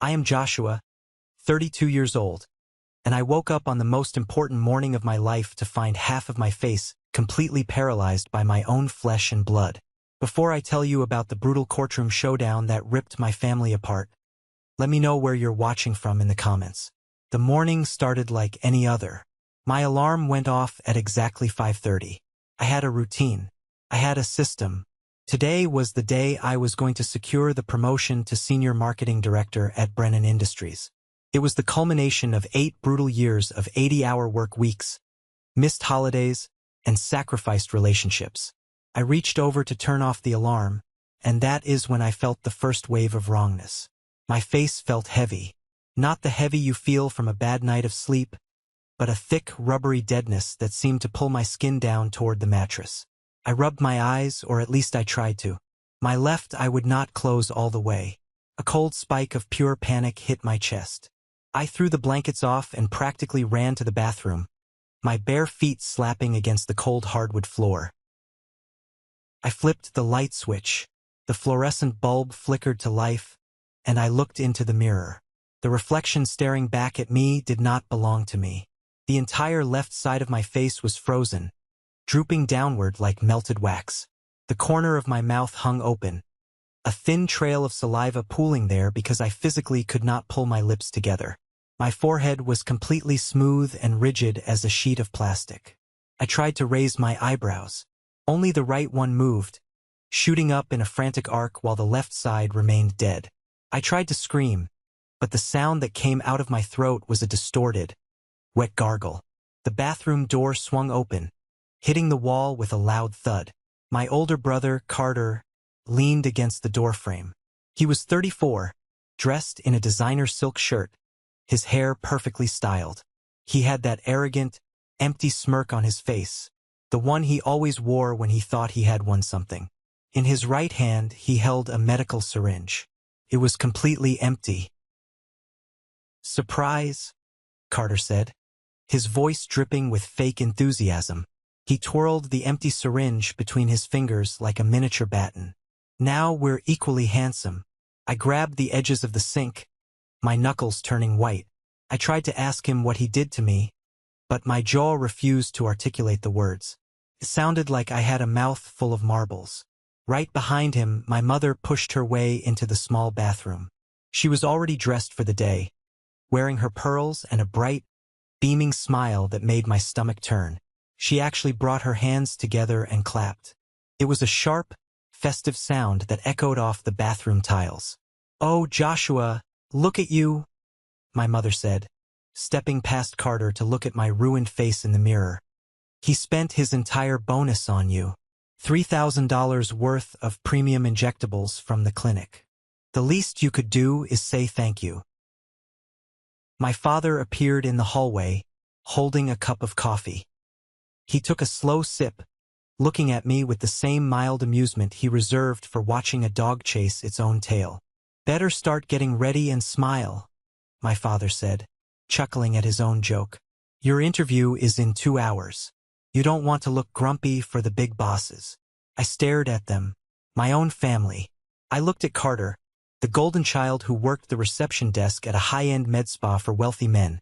I am Joshua, 32 years old, and I woke up on the most important morning of my life to find half of my face completely paralyzed by my own flesh and blood. Before I tell you about the brutal courtroom showdown that ripped my family apart, let me know where you're watching from in the comments. The morning started like any other. My alarm went off at exactly 5:30. I had a routine. I had a system. Today was the day I was going to secure the promotion to Senior Marketing Director at Brennan Industries. It was the culmination of 8 brutal years of 80-hour work weeks, missed holidays, and sacrificed relationships. I reached over to turn off the alarm, and that is when I felt the first wave of wrongness. My face felt heavy. Not the heavy you feel from a bad night of sleep, but a thick, rubbery deadness that seemed to pull my skin down toward the mattress. I rubbed my eyes, or at least I tried to. My left eye would not close all the way. A cold spike of pure panic hit my chest. I threw the blankets off and practically ran to the bathroom, my bare feet slapping against the cold hardwood floor. I flipped the light switch. The fluorescent bulb flickered to life, and I looked into the mirror. The reflection staring back at me did not belong to me. The entire left side of my face was frozen, drooping downward like melted wax. The corner of my mouth hung open, a thin trail of saliva pooling there because I physically could not pull my lips together. My forehead was completely smooth and rigid as a sheet of plastic. I tried to raise my eyebrows. Only the right one moved, shooting up in a frantic arc while the left side remained dead. I tried to scream, but the sound that came out of my throat was a distorted, wet gargle. The bathroom door swung open, hitting the wall with a loud thud. My older brother, Carter, leaned against the doorframe. He was 34, dressed in a designer silk shirt, his hair perfectly styled. He had that arrogant, empty smirk on his face, the one he always wore when he thought he had won something. In his right hand, he held a medical syringe. It was completely empty. "Surprise," Carter said, his voice dripping with fake enthusiasm. He twirled the empty syringe between his fingers like a miniature baton. "Now we're equally handsome." I grabbed the edges of the sink, my knuckles turning white. I tried to ask him what he did to me, but my jaw refused to articulate the words. It sounded like I had a mouth full of marbles. Right behind him, my mother pushed her way into the small bathroom. She was already dressed for the day, wearing her pearls and a bright, beaming smile that made my stomach turn. She actually brought her hands together and clapped. It was a sharp, festive sound that echoed off the bathroom tiles. "Oh, Joshua, look at you," my mother said, stepping past Carter to look at my ruined face in the mirror. "He spent his entire bonus on you. $3,000 worth of premium injectables from the clinic. The least you could do is say thank you." My father appeared in the hallway, holding a cup of coffee. He took a slow sip, looking at me with the same mild amusement he reserved for watching a dog chase its own tail. "Better start getting ready and smile," my father said, chuckling at his own joke. "Your interview is in 2 hours. You don't want to look grumpy for the big bosses." I stared at them, my own family. I looked at Carter, the golden child who worked the reception desk at a high-end med spa for wealthy men,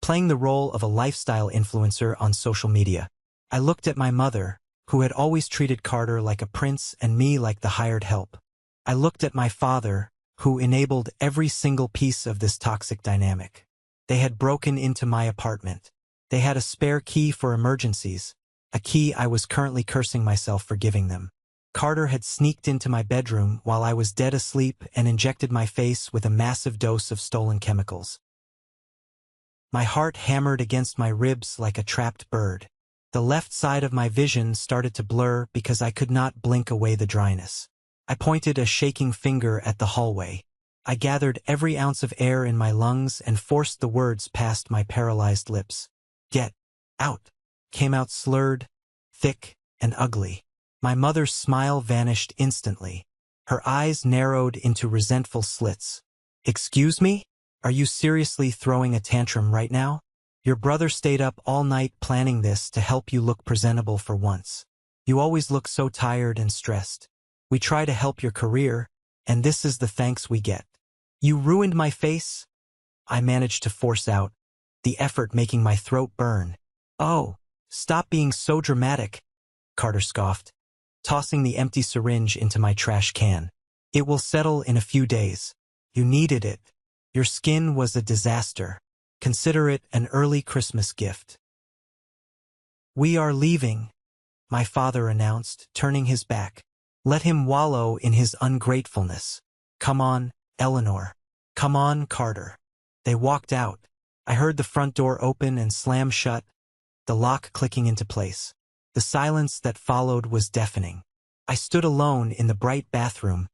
playing the role of a lifestyle influencer on social media. I looked at my mother, who had always treated Carter like a prince and me like the hired help. I looked at my father, who enabled every single piece of this toxic dynamic. They had broken into my apartment. They had a spare key for emergencies, a key I was currently cursing myself for giving them. Carter had sneaked into my bedroom while I was dead asleep and injected my face with a massive dose of stolen chemicals. My heart hammered against my ribs like a trapped bird. The left side of my vision started to blur because I could not blink away the dryness. I pointed a shaking finger at the hallway. I gathered every ounce of air in my lungs and forced the words past my paralyzed lips. "Get out," came out slurred, thick, and ugly. My mother's smile vanished instantly. Her eyes narrowed into resentful slits. "Excuse me? Are you seriously throwing a tantrum right now? Your brother stayed up all night planning this to help you look presentable for once. You always look so tired and stressed. We try to help your career, and this is the thanks we get." You ruined my face? I managed to force out, the effort making my throat burn. Oh, stop being so dramatic, Carter scoffed, tossing the empty syringe into my trash can. It will settle in a few days. You needed it. Your skin was a disaster. Consider it an early Christmas gift. We are leaving, my father announced, turning his back. Let him wallow in his ungratefulness. Come on, Eleanor. Come on, Carter. They walked out. I heard the front door open and slam shut, the lock clicking into place. The silence that followed was deafening. I stood alone in the bright bathroom,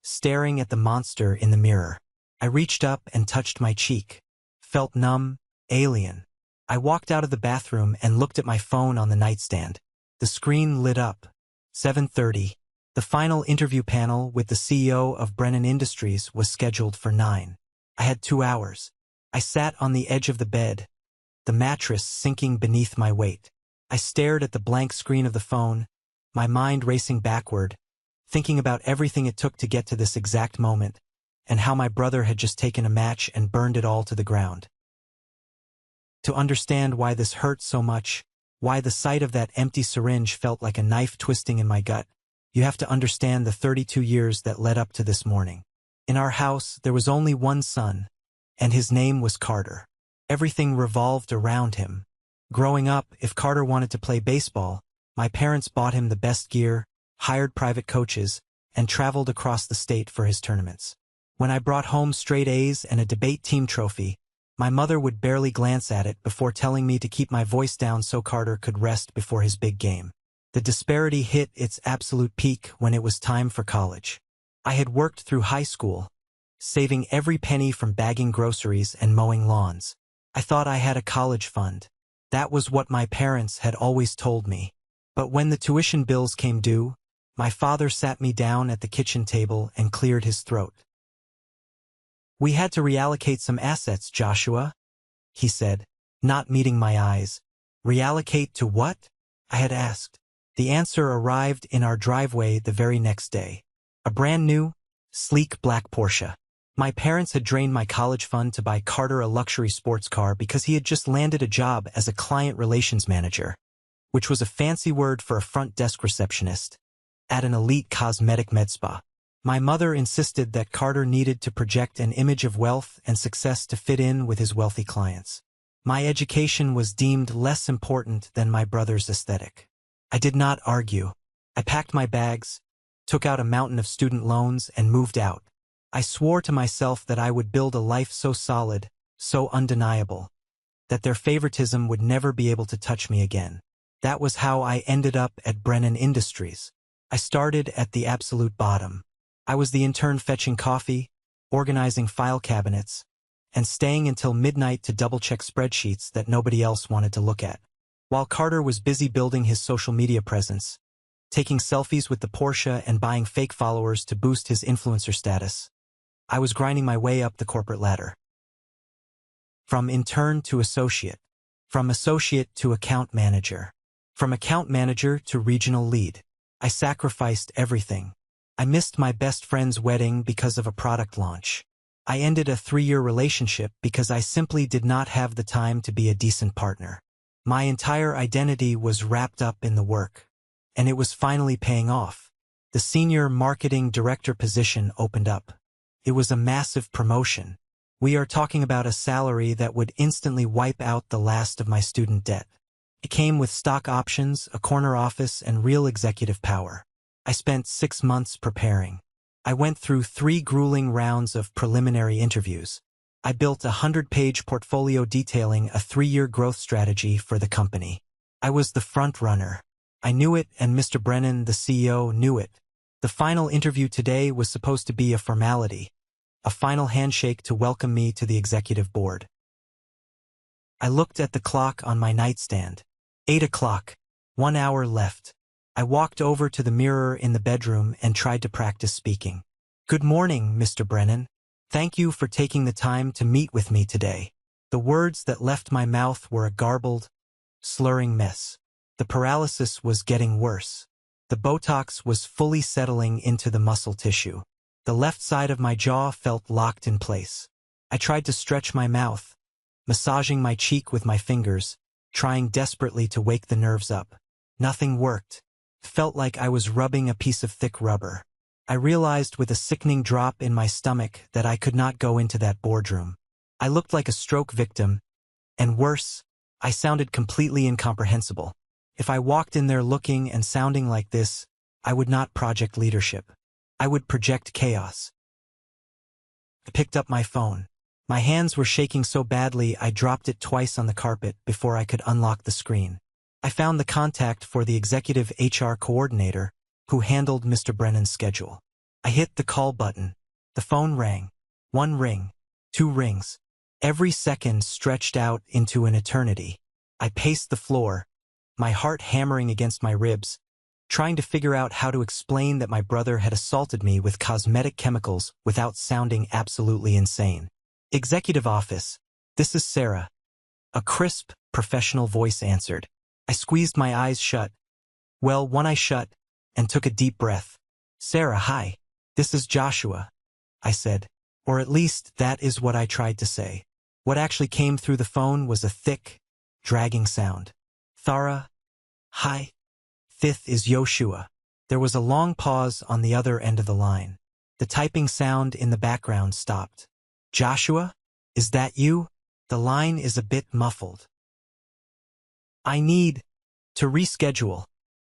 staring at the monster in the mirror. I reached up and touched my cheek. Felt numb, alien. I walked out of the bathroom and looked at my phone on the nightstand. The screen lit up. 7:30. The final interview panel with the CEO of Brennan Industries was scheduled for 9. I had 2 hours. I sat on the edge of the bed, the mattress sinking beneath my weight. I stared at the blank screen of the phone, my mind racing backward, thinking about everything it took to get to this exact moment, and how my brother had just taken a match and burned it all to the ground. To understand why this hurt so much, why the sight of that empty syringe felt like a knife twisting in my gut, you have to understand the 32 years that led up to this morning. In our house, there was only one son, and his name was Carter. Everything revolved around him. Growing up, if Carter wanted to play baseball, my parents bought him the best gear, hired private coaches, and traveled across the state for his tournaments. When I brought home straight A's and a debate team trophy, my mother would barely glance at it before telling me to keep my voice down so Carter could rest before his big game. The disparity hit its absolute peak when it was time for college. I had worked through high school, saving every penny from bagging groceries and mowing lawns. I thought I had a college fund. That was what my parents had always told me. But when the tuition bills came due, my father sat me down at the kitchen table and cleared his throat. We had to reallocate some assets, Joshua, he said, not meeting my eyes. Reallocate to what? I had asked. The answer arrived in our driveway the very next day. A brand new, sleek black Porsche. My parents had drained my college fund to buy Carter a luxury sports car because he had just landed a job as a client relations manager, which was a fancy word for a front desk receptionist, at an elite cosmetic med spa. My mother insisted that Carter needed to project an image of wealth and success to fit in with his wealthy clients. My education was deemed less important than my brother's aesthetic. I did not argue. I packed my bags, took out a mountain of student loans, and moved out. I swore to myself that I would build a life so solid, so undeniable, that their favoritism would never be able to touch me again. That was how I ended up at Brennan Industries. I started at the absolute bottom. I was the intern fetching coffee, organizing file cabinets, and staying until midnight to double-check spreadsheets that nobody else wanted to look at. While Carter was busy building his social media presence, taking selfies with the Porsche and buying fake followers to boost his influencer status, I was grinding my way up the corporate ladder. From intern to associate, from associate to account manager, from account manager to regional lead. I sacrificed everything. I missed my best friend's wedding because of a product launch. I ended a 3-year relationship because I simply did not have the time to be a decent partner. My entire identity was wrapped up in the work, and it was finally paying off. The senior marketing director position opened up. It was a massive promotion. We are talking about a salary that would instantly wipe out the last of my student debt. It came with stock options, a corner office, and real executive power. I spent 6 months preparing. I went through 3 grueling rounds of preliminary interviews. I built a 100-page portfolio detailing a 3-year growth strategy for the company. I was the front runner. I knew it, and Mr. Brennan, the CEO, knew it. The final interview today was supposed to be a formality, a final handshake to welcome me to the executive board. I looked at the clock on my nightstand. 8 o'clock. 1 hour left. I walked over to the mirror in the bedroom and tried to practice speaking. Good morning, Mr. Brennan. Thank you for taking the time to meet with me today. The words that left my mouth were a garbled, slurring mess. The paralysis was getting worse. The Botox was fully settling into the muscle tissue. The left side of my jaw felt locked in place. I tried to stretch my mouth, massaging my cheek with my fingers, trying desperately to wake the nerves up. Nothing worked. Felt like I was rubbing a piece of thick rubber. I realized with a sickening drop in my stomach that I could not go into that boardroom. I looked like a stroke victim, and worse, I sounded completely incomprehensible. If I walked in there looking and sounding like this, I would not project leadership. I would project chaos. I picked up my phone. My hands were shaking so badly I dropped it twice on the carpet before I could unlock the screen. I found the contact for the executive HR coordinator who handled Mr. Brennan's schedule. I hit the call button. The phone rang. 1 ring. 2 rings. Every second stretched out into an eternity. I paced the floor, my heart hammering against my ribs, trying to figure out how to explain that my brother had assaulted me with cosmetic chemicals without sounding absolutely insane. Executive office. This is Sarah. A crisp, professional voice answered. I squeezed my eyes shut. Well, one eye shut, and took a deep breath. Sarah, hi. This is Joshua, I said. Or at least that is what I tried to say. What actually came through the phone was a thick, dragging sound. Thara, hi. Fifth is Yoshua. There was a long pause on the other end of the line. The typing sound in the background stopped. Joshua? Is that you? The line is a bit muffled. I need to reschedule,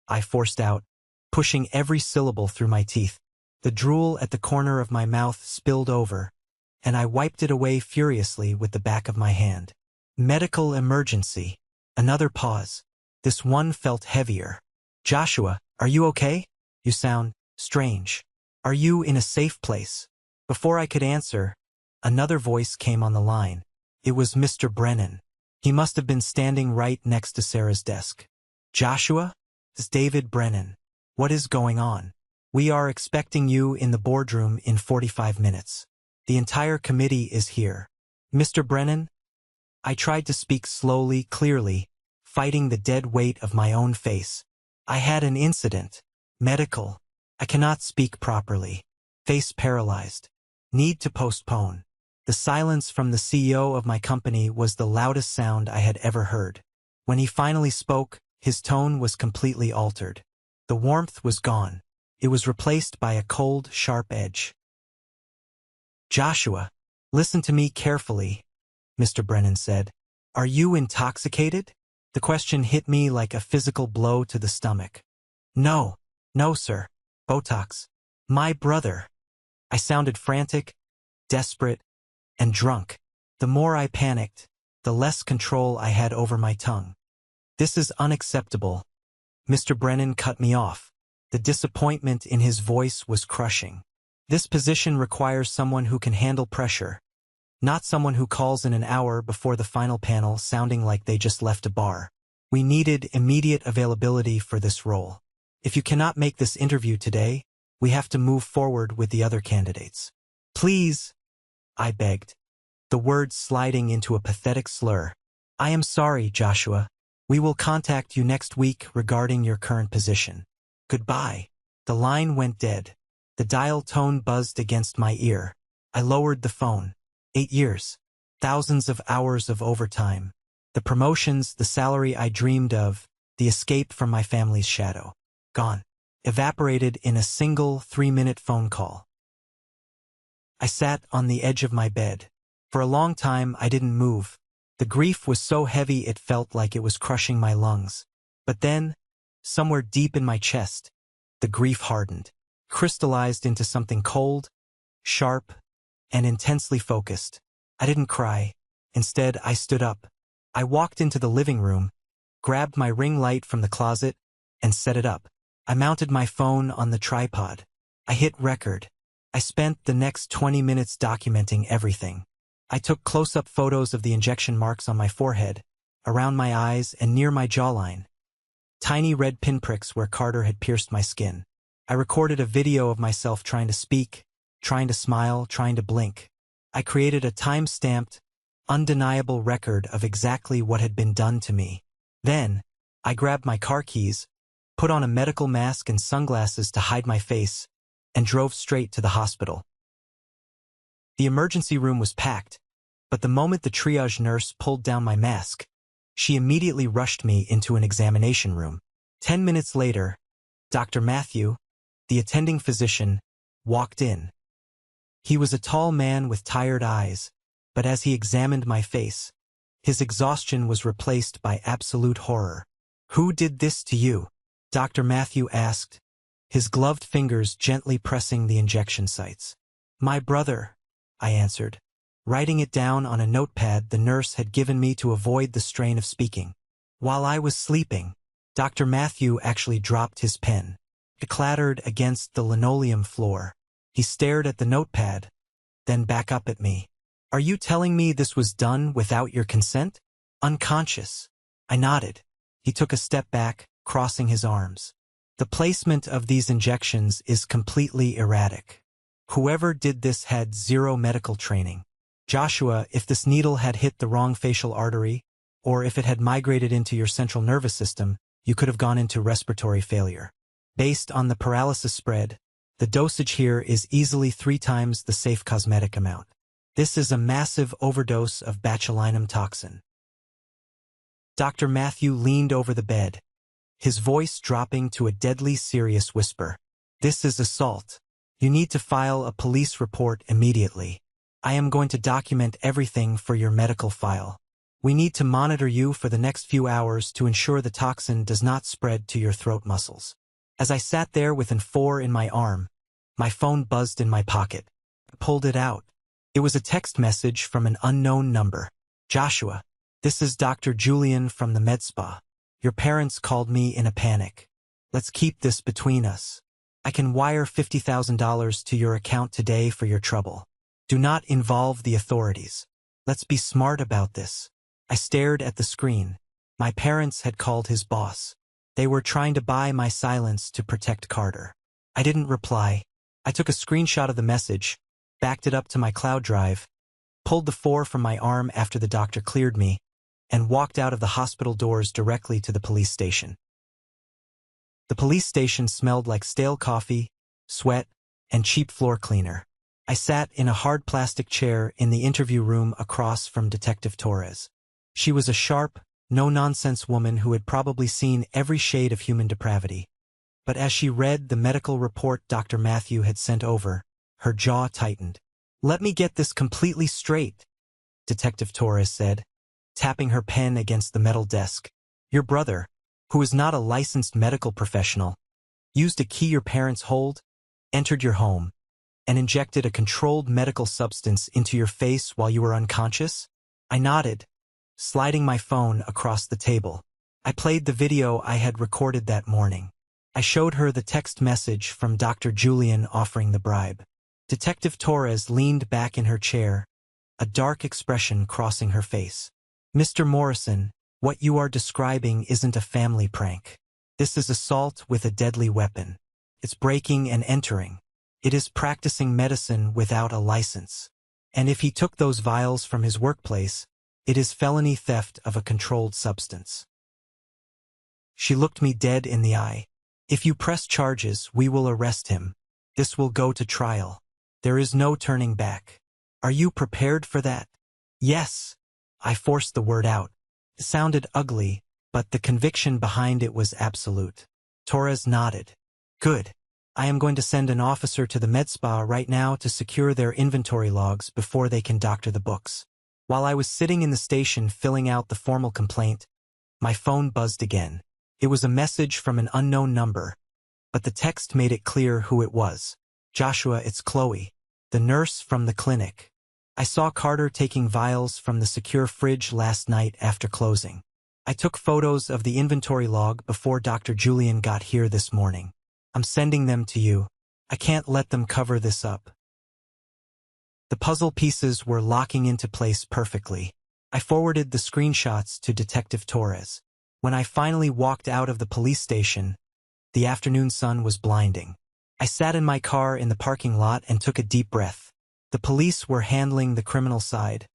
I forced out, pushing every syllable through my teeth. The drool at the corner of my mouth spilled over, and I wiped it away furiously with the back of my hand. Medical emergency. Another pause. This one felt heavier. Joshua, are you okay? You sound strange. Are you in a safe place? Before I could answer, another voice came on the line. It was Mr. Brennan. He must have been standing right next to Sarah's desk. Joshua? It's David Brennan. What is going on? We are expecting you in the boardroom in 45 minutes. The entire committee is here. Mr. Brennan? I tried to speak slowly, clearly, fighting the dead weight of my own face. I had an incident. Medical. I cannot speak properly. Face paralyzed. Need to postpone. The silence from the CEO of my company was the loudest sound I had ever heard. When he finally spoke, his tone was completely altered. The warmth was gone. It was replaced by a cold, sharp edge. Joshua, listen to me carefully, Mr. Brennan said. Are you intoxicated? The question hit me like a physical blow to the stomach. No, sir. Botox. My brother. I sounded frantic, desperate, and drunk. The more I panicked, the less control I had over my tongue. This is unacceptable. Mr. Brennan cut me off. The disappointment in his voice was crushing. This position requires someone who can handle pressure, not someone who calls in an hour before the final panel sounding like they just left a bar. We needed immediate availability for this role. If you cannot make this interview today, we have to move forward with the other candidates. Please, I begged, the words sliding into a pathetic slur. I am sorry, Joshua. We will contact you next week regarding your current position. Goodbye. The line went dead. The dial tone buzzed against my ear. I lowered the phone. 8 years. Thousands of hours of overtime. The promotions, the salary I dreamed of, the escape from my family's shadow. Gone. Evaporated in a single 3-minute phone call. I sat on the edge of my bed. For a long time, I didn't move. The grief was so heavy it felt like it was crushing my lungs. But then, somewhere deep in my chest, the grief hardened, crystallized into something cold, sharp, and intensely focused. I didn't cry. Instead, I stood up. I walked into the living room, grabbed my ring light from the closet, and set it up. I mounted my phone on the tripod. I hit record. I spent the next 20 minutes documenting everything. I took close-up photos of the injection marks on my forehead, around my eyes, and near my jawline. Tiny red pinpricks where Carter had pierced my skin. I recorded a video of myself trying to speak, trying to smile, trying to blink. I created a time-stamped, undeniable record of exactly what had been done to me. Then, I grabbed my car keys, put on a medical mask and sunglasses to hide my face, and drove straight to the hospital. The emergency room was packed, but the moment the triage nurse pulled down my mask, she immediately rushed me into an examination room. 10 minutes later, Dr. Matthew, the attending physician, walked in. He was a tall man with tired eyes, but as he examined my face, his exhaustion was replaced by absolute horror. "Who did this to you?" Dr. Matthew asked, his gloved fingers gently pressing the injection sites. "My brother," I answered, writing it down on a notepad the nurse had given me to avoid the strain of speaking. While I was sleeping, Dr. Matthew actually dropped his pen. It clattered against the linoleum floor. He stared at the notepad, then back up at me. "Are you telling me this was done without your consent?" "Unconscious." I nodded. He took a step back, crossing his arms. "The placement of these injections is completely erratic. Whoever did this had zero medical training. Joshua, if this needle had hit the wrong facial artery, or if it had migrated into your central nervous system, you could have gone into respiratory failure. Based on the paralysis spread, the dosage here is easily 3 times the safe cosmetic amount. This is a massive overdose of botulinum toxin." Dr. Matthew leaned over the bed, his voice dropping to a deadly serious whisper. "This is assault. You need to file a police report immediately. I am going to document everything for your medical file. We need to monitor you for the next few hours to ensure the toxin does not spread to your throat muscles." As I sat there with an 4 in my arm, my phone buzzed in my pocket. I pulled it out. It was a text message from an unknown number. "Joshua, this is Dr. Julian from the med spa. Your parents called me in a panic. Let's keep this between us. I can wire $50,000 to your account today for your trouble. Do not involve the authorities. Let's be smart about this." I stared at the screen. My parents had called his boss. They were trying to buy my silence to protect Carter. I didn't reply. I took a screenshot of the message, backed it up to my cloud drive, pulled the 4 from my arm after the doctor cleared me, and walked out of the hospital doors directly to the police station. The police station smelled like stale coffee, sweat, and cheap floor cleaner. I sat in a hard plastic chair in the interview room across from Detective Torres. She was a sharp, no-nonsense woman who had probably seen every shade of human depravity. But as she read the medical report Dr. Matthew had sent over, her jaw tightened. "Let me get this completely straight," Detective Torres said, tapping her pen against the metal desk. "Your brother, who is not a licensed medical professional, used a key your parents hold, entered your home, and injected a controlled medical substance into your face while you were unconscious?" I nodded, sliding my phone across the table. I played the video I had recorded that morning. I showed her the text message from Dr. Julian offering the bribe. Detective Torres leaned back in her chair, a dark expression crossing her face. "Mr. Morrison, what you are describing isn't a family prank. This is assault with a deadly weapon. It's breaking and entering. It is practicing medicine without a license. And if he took those vials from his workplace, it is felony theft of a controlled substance." She looked me dead in the eye. "If you press charges, we will arrest him. This will go to trial. There is no turning back. Are you prepared for that?" "Yes." I forced the word out. It sounded ugly, but the conviction behind it was absolute. Torres nodded. "Good. I am going to send an officer to the med spa right now to secure their inventory logs before they can doctor the books." While I was sitting in the station filling out the formal complaint, my phone buzzed again. It was a message from an unknown number, but the text made it clear who it was. "Joshua, it's Chloe, the nurse from the clinic. I saw Carter taking vials from the secure fridge last night after closing. I took photos of the inventory log before Dr. Julian got here this morning. I'm sending them to you. I can't let them cover this up." The puzzle pieces were locking into place perfectly. I forwarded the screenshots to Detective Torres. When I finally walked out of the police station, the afternoon sun was blinding. I sat in my car in the parking lot and took a deep breath. The police were handling the criminal side,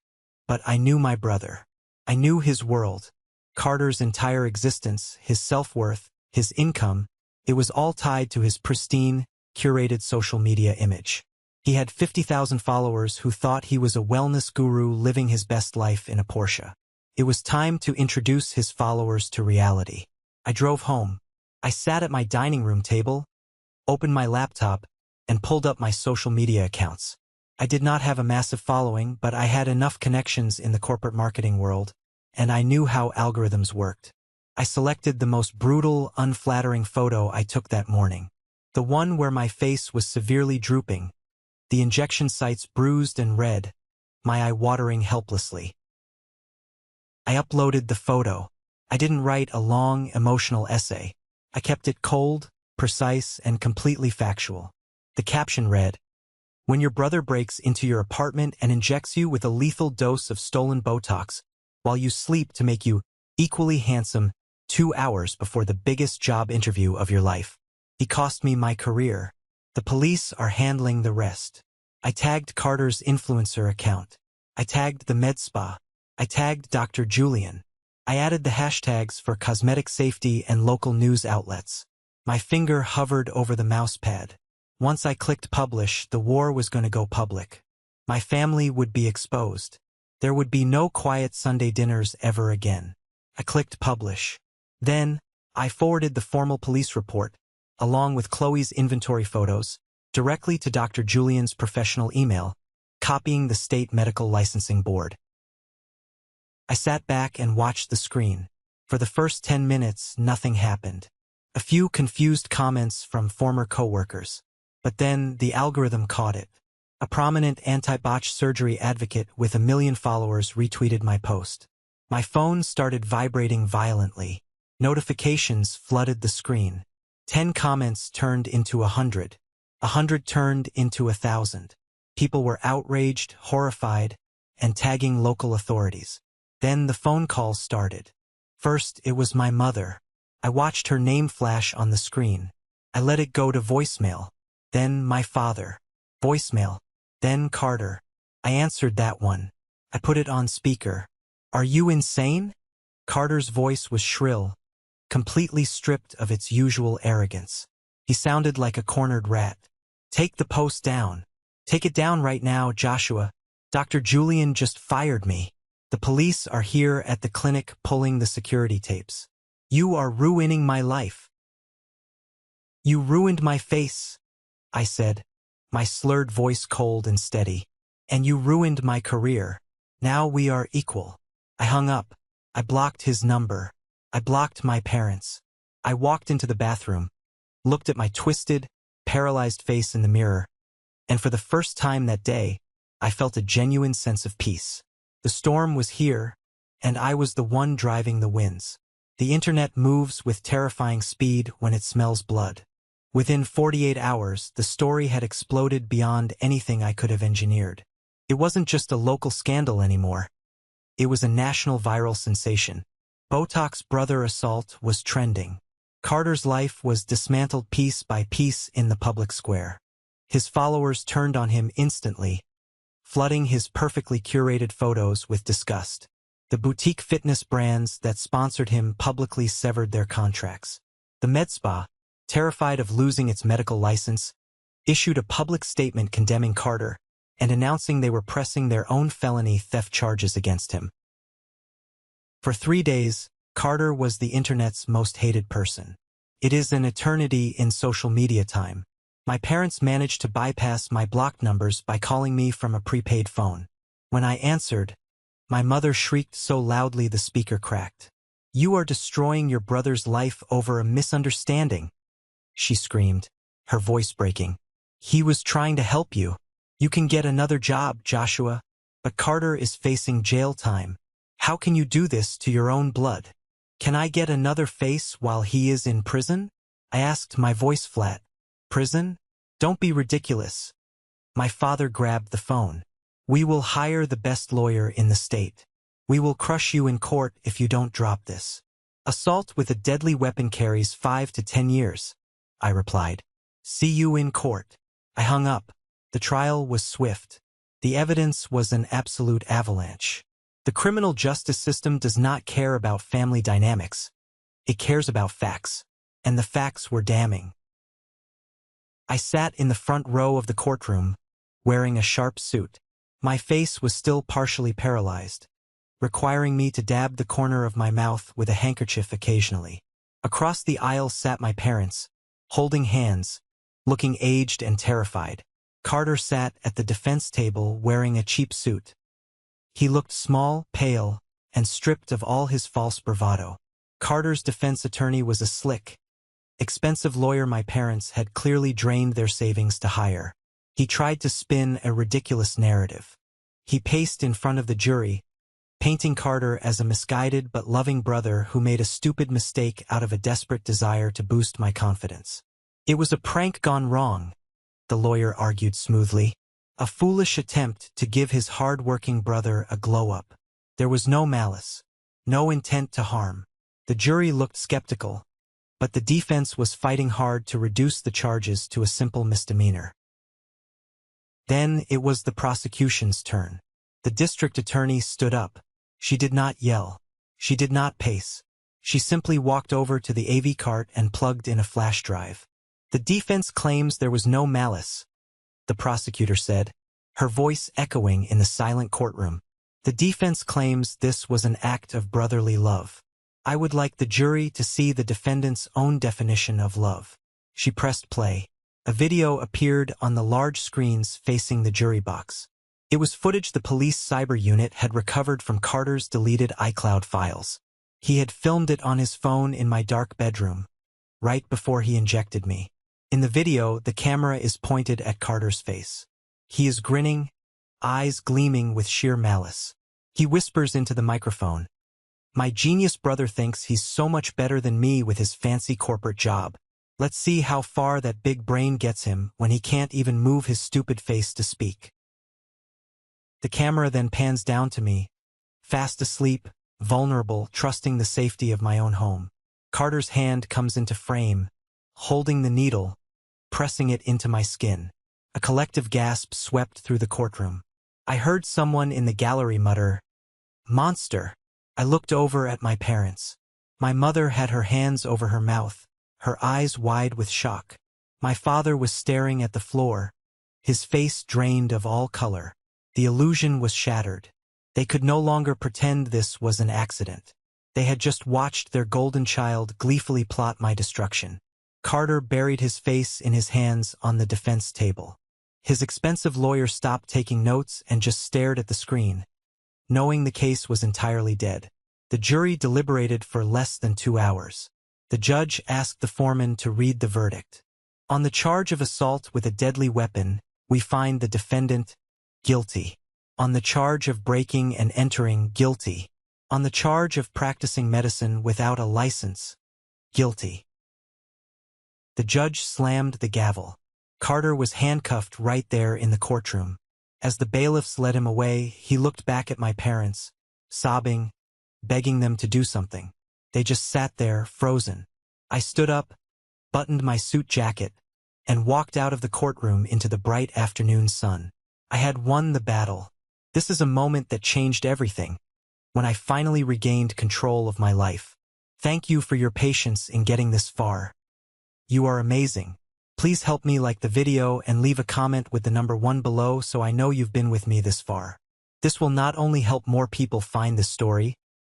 but I knew my brother. I knew his world, Carter's entire existence, his self-worth, his income. It was all tied to his pristine, curated social media image. He had 50,000 followers who thought he was a wellness guru living his best life in a Porsche. It was time to introduce his followers to reality. I drove home. I sat at my dining room table, opened my laptop, and pulled up my social media accounts. I did not have a massive following, but I had enough connections in the corporate marketing world, and I knew how algorithms worked. I selected the most brutal, unflattering photo I took that morning. The one where my face was severely drooping, the injection sites bruised and red, my eye watering helplessly. I uploaded the photo. I didn't write a long, emotional essay. I kept it cold, precise, and completely factual. The caption read, "When your brother breaks into your apartment and injects you with a lethal dose of stolen Botox while you sleep to make you equally handsome 2 hours before the biggest job interview of your life. He cost me my career. The police are handling the rest." I tagged Carter's influencer account. I tagged the med spa. I tagged Dr. Julian. I added the hashtags for cosmetic safety and local news outlets. My finger hovered over the mousepad. Once I clicked publish, the war was going to go public. My family would be exposed. There would be no quiet Sunday dinners ever again. I clicked publish. Then, I forwarded the formal police report, along with Chloe's inventory photos, directly to Dr. Julian's professional email, copying the state medical licensing board. I sat back and watched the screen. For the first 10 minutes, nothing happened. A few confused comments from former coworkers. But then the algorithm caught it. A prominent anti-botch surgery advocate with 1 million followers retweeted my post. My phone started vibrating violently. Notifications flooded the screen. 10 comments turned into 100. 100 turned into 1,000. People were outraged, horrified, and tagging local authorities. Then the phone calls started. First, it was my mother. I watched her name flash on the screen. I let it go to voicemail. Then my father. Voicemail. Then Carter. I answered that one. I put it on speaker. "Are you insane?" Carter's voice was shrill, completely stripped of its usual arrogance. He sounded like a cornered rat. "Take the post down. Take it down right now, Joshua. Dr. Julian just fired me. The police are here at the clinic pulling the security tapes. You are ruining my life. You ruined my face," I said, my slurred voice cold and steady. "And you ruined my career. Now we are equal." I hung up. I blocked his number. I blocked my parents. I walked into the bathroom, looked at my twisted, paralyzed face in the mirror, and for the first time that day, I felt a genuine sense of peace. The storm was here, and I was the one driving the winds. The internet moves with terrifying speed when it smells blood. Within 48 hours, the story had exploded beyond anything I could have engineered. It wasn't just a local scandal anymore. It was a national viral sensation. Botox brother assault was trending. Carter's life was dismantled piece by piece in the public square. His followers turned on him instantly, flooding his perfectly curated photos with disgust. The boutique fitness brands that sponsored him publicly severed their contracts. The med spa, terrified of losing its medical license, issued a public statement condemning Carter and announcing they were pressing their own felony theft charges against him. For 3 days, Carter was the internet's most hated person. It is an eternity in social media time. My parents managed to bypass my blocked numbers by calling me from a prepaid phone. When I answered, my mother shrieked so loudly the speaker cracked. "You are destroying your brother's life over a misunderstanding," she screamed, her voice breaking. "He was trying to help you. You can get another job, Joshua, but Carter is facing jail time. How can you do this to your own blood? Can I get another face while he is in prison?" I asked, my voice flat. "Prison? Don't be ridiculous." My father grabbed the phone. "We will hire the best lawyer in the state. We will crush you in court if you don't drop this. Assault with a deadly weapon carries 5 to 10 years, I replied. "See you in court." I hung up. The trial was swift. The evidence was an absolute avalanche. The criminal justice system does not care about family dynamics. It cares about facts. And the facts were damning. I sat in the front row of the courtroom, wearing a sharp suit. My face was still partially paralyzed, requiring me to dab the corner of my mouth with a handkerchief occasionally. Across the aisle sat my parents, holding hands, looking aged and terrified. Carter sat at the defense table wearing a cheap suit. He looked small, pale, and stripped of all his false bravado. Carter's defense attorney was a slick, expensive lawyer my parents had clearly drained their savings to hire. He tried to spin a ridiculous narrative. He paced in front of the jury, painting Carter as a misguided but loving brother who made a stupid mistake out of a desperate desire to boost my confidence. It was a prank gone wrong, the lawyer argued smoothly. A foolish attempt to give his hard-working brother a glow-up. There was no malice, no intent to harm. The jury looked skeptical, but the defense was fighting hard to reduce the charges to a simple misdemeanor. Then it was the prosecution's turn. The district attorney stood up. She did not yell. She did not pace. She simply walked over to the AV cart and plugged in a flash drive. The defense claims there was no malice, the prosecutor said, her voice echoing in the silent courtroom. The defense claims this was an act of brotherly love. I would like the jury to see the defendant's own definition of love. She pressed play. A video appeared on the large screens facing the jury box. It was footage the police cyber unit had recovered from Carter's deleted iCloud files. He had filmed it on his phone in my dark bedroom, right before he injected me. In the video, the camera is pointed at Carter's face. He is grinning, eyes gleaming with sheer malice. He whispers into the microphone, "My genius brother thinks he's so much better than me with his fancy corporate job. Let's see how far that big brain gets him when he can't even move his stupid face to speak." The camera then pans down to me, fast asleep, vulnerable, trusting the safety of my own home. Carter's hand comes into frame, holding the needle, pressing it into my skin. A collective gasp swept through the courtroom. I heard someone in the gallery mutter, "Monster." I looked over at my parents. My mother had her hands over her mouth, her eyes wide with shock. My father was staring at the floor, his face drained of all color. The illusion was shattered. They could no longer pretend this was an accident. They had just watched their golden child gleefully plot my destruction. Carter buried his face in his hands on the defense table. His expensive lawyer stopped taking notes and just stared at the screen, knowing the case was entirely dead. The jury deliberated for less than 2 hours. The judge asked the foreman to read the verdict. On the charge of assault with a deadly weapon, we find the defendant guilty. On the charge of breaking and entering, guilty. On the charge of practicing medicine without a license, guilty. The judge slammed the gavel. Carter was handcuffed right there in the courtroom. As the bailiffs led him away, he looked back at my parents, sobbing, begging them to do something. They just sat there, frozen. I stood up, buttoned my suit jacket, and walked out of the courtroom into the bright afternoon sun. I had won the battle. This is a moment that changed everything, when I finally regained control of my life. Thank you for your patience in getting this far. You are amazing. Please help me like the video and leave a comment with the number 1 below so I know you've been with me this far. This will not only help more people find this story,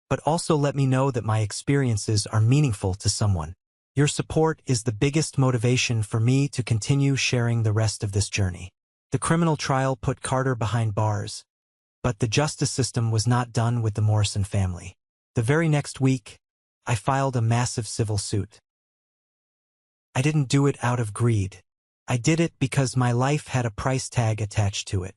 but also let me know that my experiences are meaningful to someone. Your support is the biggest motivation for me to continue sharing the rest of this journey. The criminal trial put Carter behind bars, but the justice system was not done with the Morrison family. The very next week, I filed a massive civil suit. I didn't do it out of greed. I did it because my life had a price tag attached to it.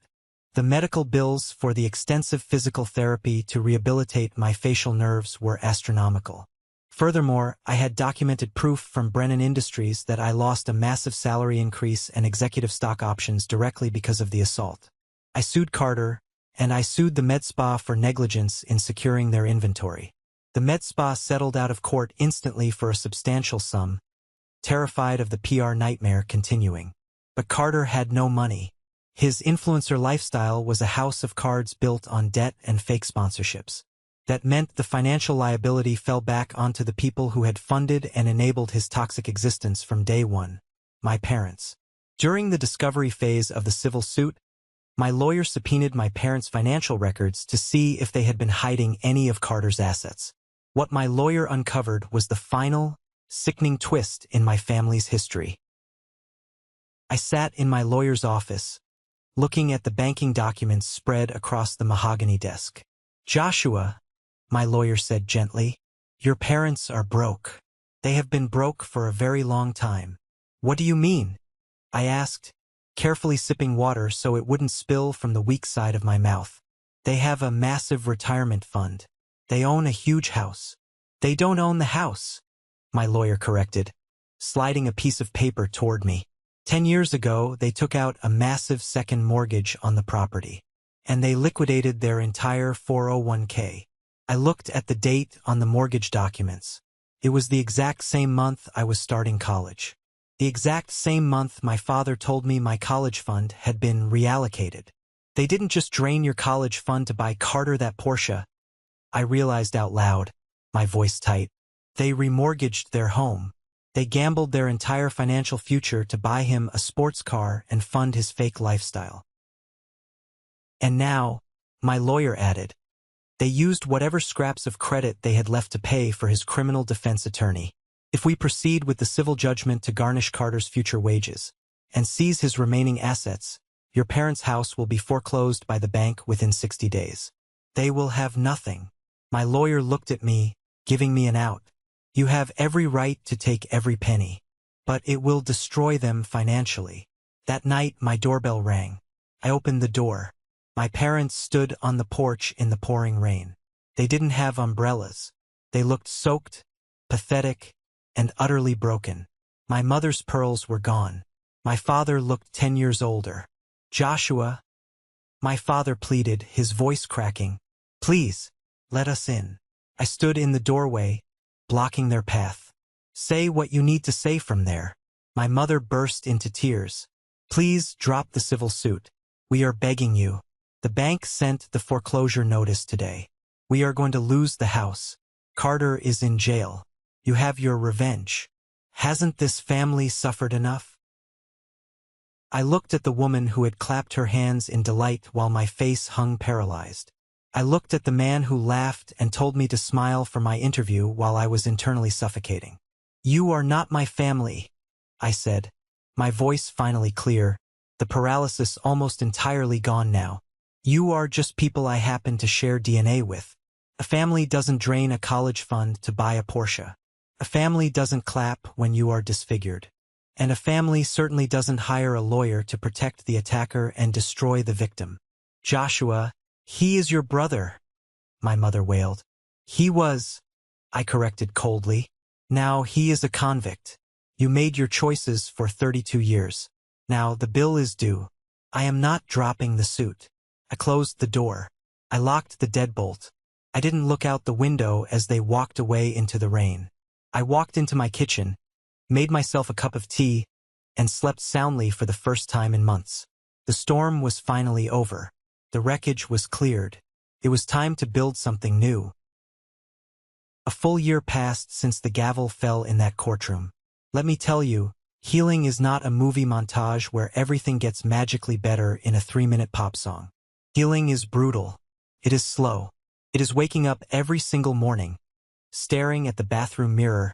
The medical bills for the extensive physical therapy to rehabilitate my facial nerves were astronomical. Furthermore, I had documented proof from Brennan Industries that I lost a massive salary increase and executive stock options directly because of the assault. I sued Carter, and I sued the med spa for negligence in securing their inventory. The med spa settled out of court instantly for a substantial sum, terrified of the PR nightmare continuing. But Carter had no money. His influencer lifestyle was a house of cards built on debt and fake sponsorships. That meant the financial liability fell back onto the people who had funded and enabled his toxic existence from day one, my parents. During the discovery phase of the civil suit, my lawyer subpoenaed my parents' financial records to see if they had been hiding any of Carter's assets. What my lawyer uncovered was the final, sickening twist in my family's history. I sat in my lawyer's office, looking at the banking documents spread across the mahogany desk. "Joshua," my lawyer said gently, "your parents are broke. They have been broke for a very long time." "What do you mean?" I asked, carefully sipping water so it wouldn't spill from the weak side of my mouth. "They have a massive retirement fund. They own a huge house." "They don't own the house," my lawyer corrected, sliding a piece of paper toward me. 10 years ago, they took out a massive second mortgage on the property, and they liquidated their entire 401k. I looked at the date on the mortgage documents. It was the exact same month I was starting college. The exact same month my father told me my college fund had been reallocated. "They didn't just drain your college fund to buy Carter that Porsche," I realized out loud, my voice tight. "They remortgaged their home. They gambled their entire financial future to buy him a sports car and fund his fake lifestyle." "And now," my lawyer added, "they used whatever scraps of credit they had left to pay for his criminal defense attorney. If we proceed with the civil judgment to garnish Carter's future wages and seize his remaining assets, your parents' house will be foreclosed by the bank within 60 days. They will have nothing." My lawyer looked at me, giving me an out. "You have every right to take every penny, but it will destroy them financially." That night, my doorbell rang. I opened the door. My parents stood on the porch in the pouring rain. They didn't have umbrellas. They looked soaked, pathetic, and utterly broken. My mother's pearls were gone. My father looked 10 years older. "Joshua," my father pleaded, his voice cracking, "please, let us in." I stood in the doorway, blocking their path. "Say what you need to say from there." My mother burst into tears. "Please drop the civil suit. We are begging you. The bank sent the foreclosure notice today. We are going to lose the house. Carter is in jail. You have your revenge. Hasn't this family suffered enough?" I looked at the woman who had clapped her hands in delight while my face hung paralyzed. I looked at the man who laughed and told me to smile for my interview while I was internally suffocating. "You are not my family," I said, my voice finally clear, the paralysis almost entirely gone now. "You are just people I happen to share DNA with. A family doesn't drain a college fund to buy a Porsche. A family doesn't clap when you are disfigured. And a family certainly doesn't hire a lawyer to protect the attacker and destroy the victim." "Joshua, he is your brother," my mother wailed. "He was," I corrected coldly. "Now he is a convict. You made your choices for 32 years. Now the bill is due. I am not dropping the suit." I closed the door. I locked the deadbolt. I didn't look out the window as they walked away into the rain. I walked into my kitchen, made myself a cup of tea, and slept soundly for the first time in months. The storm was finally over. The wreckage was cleared. It was time to build something new. A full year passed since the gavel fell in that courtroom. Let me tell you, healing is not a movie montage where everything gets magically better in a 3-minute pop song. Healing is brutal. It is slow. It is waking up every single morning, staring at the bathroom mirror,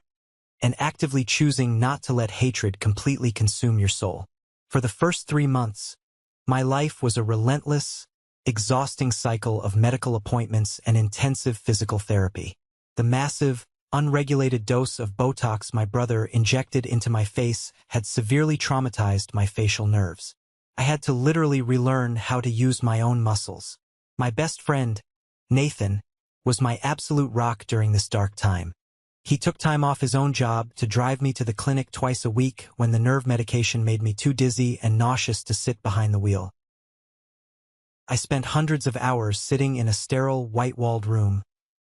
and actively choosing not to let hatred completely consume your soul. For the first 3 months, my life was a relentless, exhausting cycle of medical appointments and intensive physical therapy. The massive, unregulated dose of Botox my brother injected into my face had severely traumatized my facial nerves. I had to literally relearn how to use my own muscles. My best friend, Nathan, was my absolute rock during this dark time. He took time off his own job to drive me to the clinic twice a week when the nerve medication made me too dizzy and nauseous to sit behind the wheel. I spent hundreds of hours sitting in a sterile, white-walled room,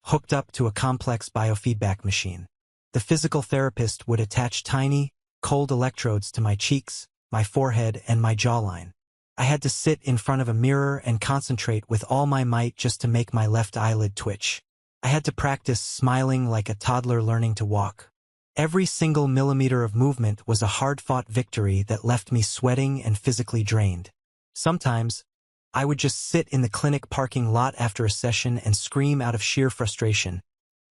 hooked up to a complex biofeedback machine. The physical therapist would attach tiny, cold electrodes to my cheeks, my forehead, and my jawline. I had to sit in front of a mirror and concentrate with all my might just to make my left eyelid twitch. I had to practice smiling like a toddler learning to walk. Every single millimeter of movement was a hard-fought victory that left me sweating and physically drained. Sometimes, I would just sit in the clinic parking lot after a session and scream out of sheer frustration,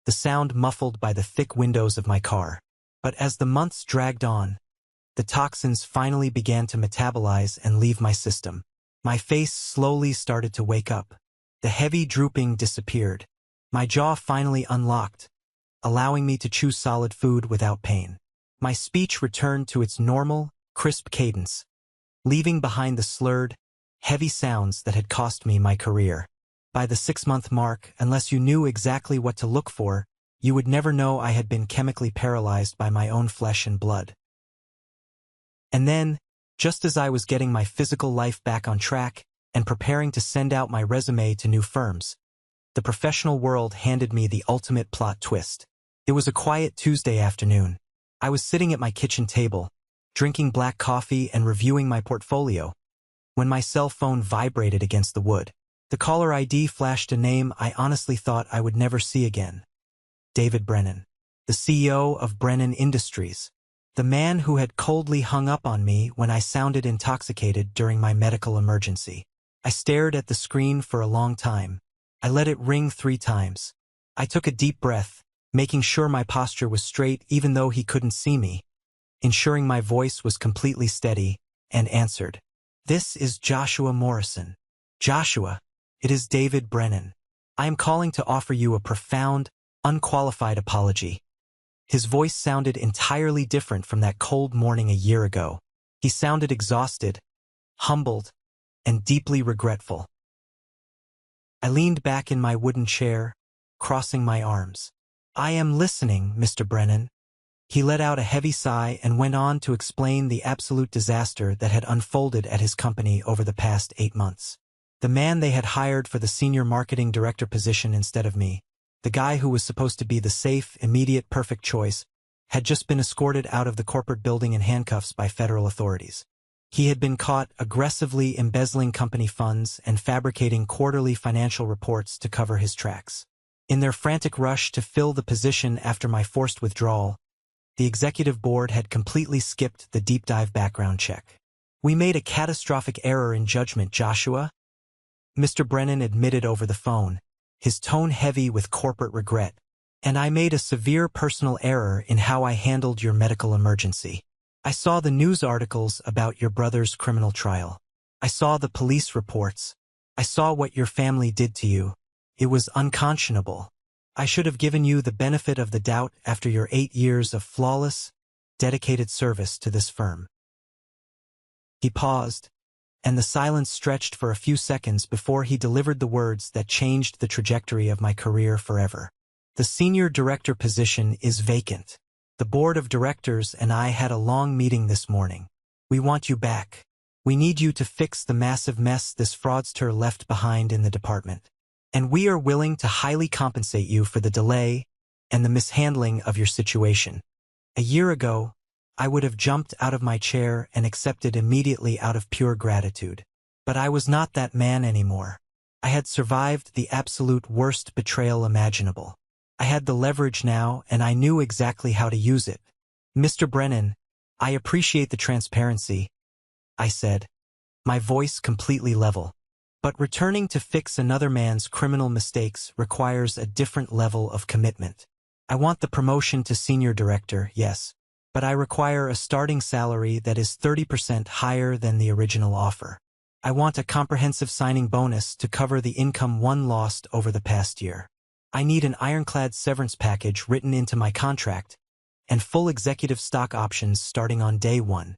the sound muffled by the thick windows of my car. But as the months dragged on, the toxins finally began to metabolize and leave my system. My face slowly started to wake up. The heavy drooping disappeared. My jaw finally unlocked, allowing me to chew solid food without pain. My speech returned to its normal, crisp cadence, leaving behind the slurred, heavy sounds that had cost me my career. By the 6-month mark, unless you knew exactly what to look for, you would never know I had been chemically paralyzed by my own flesh and blood. And then, just as I was getting my physical life back on track and preparing to send out my resume to new firms, the professional world handed me the ultimate plot twist. It was a quiet Tuesday afternoon. I was sitting at my kitchen table, drinking black coffee and reviewing my portfolio, when my cell phone vibrated against the wood. The caller ID flashed a name I honestly thought I would never see again. David Brennan, the CEO of Brennan Industries, the man who had coldly hung up on me when I sounded intoxicated during my medical emergency. I stared at the screen for a long time. I let it ring 3 times. I took a deep breath, making sure my posture was straight even though he couldn't see me, ensuring my voice was completely steady, and answered. "This is Joshua Morrison." "Joshua, it is David Brennan. I am calling to offer you a profound, unqualified apology." His voice sounded entirely different from that cold morning a year ago. He sounded exhausted, humbled, and deeply regretful. I leaned back in my wooden chair, crossing my arms. "I am listening, Mr. Brennan." He let out a heavy sigh and went on to explain the absolute disaster that had unfolded at his company over the past 8 months. The man they had hired for the senior marketing director position instead of me, the guy who was supposed to be the safe, immediate, perfect choice, had just been escorted out of the corporate building in handcuffs by federal authorities. He had been caught aggressively embezzling company funds and fabricating quarterly financial reports to cover his tracks. In their frantic rush to fill the position after my forced withdrawal, the executive board had completely skipped the deep dive background check. "We made a catastrophic error in judgment, Joshua," Mr. Brennan admitted over the phone, his tone heavy with corporate regret. "And I made a severe personal error in how I handled your medical emergency. I saw the news articles about your brother's criminal trial. I saw the police reports. I saw what your family did to you. It was unconscionable. I should have given you the benefit of the doubt after your 8 years of flawless, dedicated service to this firm." He paused, and the silence stretched for a few seconds before he delivered the words that changed the trajectory of my career forever. "The senior director position is vacant. The board of directors and I had a long meeting this morning. We want you back. We need you to fix the massive mess this fraudster left behind in the department. And we are willing to highly compensate you for the delay and the mishandling of your situation. A year ago, I would have jumped out of my chair and accepted immediately out of pure gratitude. But I was not that man anymore. I had survived the absolute worst betrayal imaginable. I had the leverage now, and I knew exactly how to use it. Mr. Brennan, I appreciate the transparency," I said, my voice completely level. "But returning to fix another man's criminal mistakes requires a different level of commitment. I want the promotion to senior director, yes, but I require a starting salary that is 30% higher than the original offer. I want a comprehensive signing bonus to cover the income one lost over the past year. I need an ironclad severance package written into my contract, and full executive stock options starting on day 1.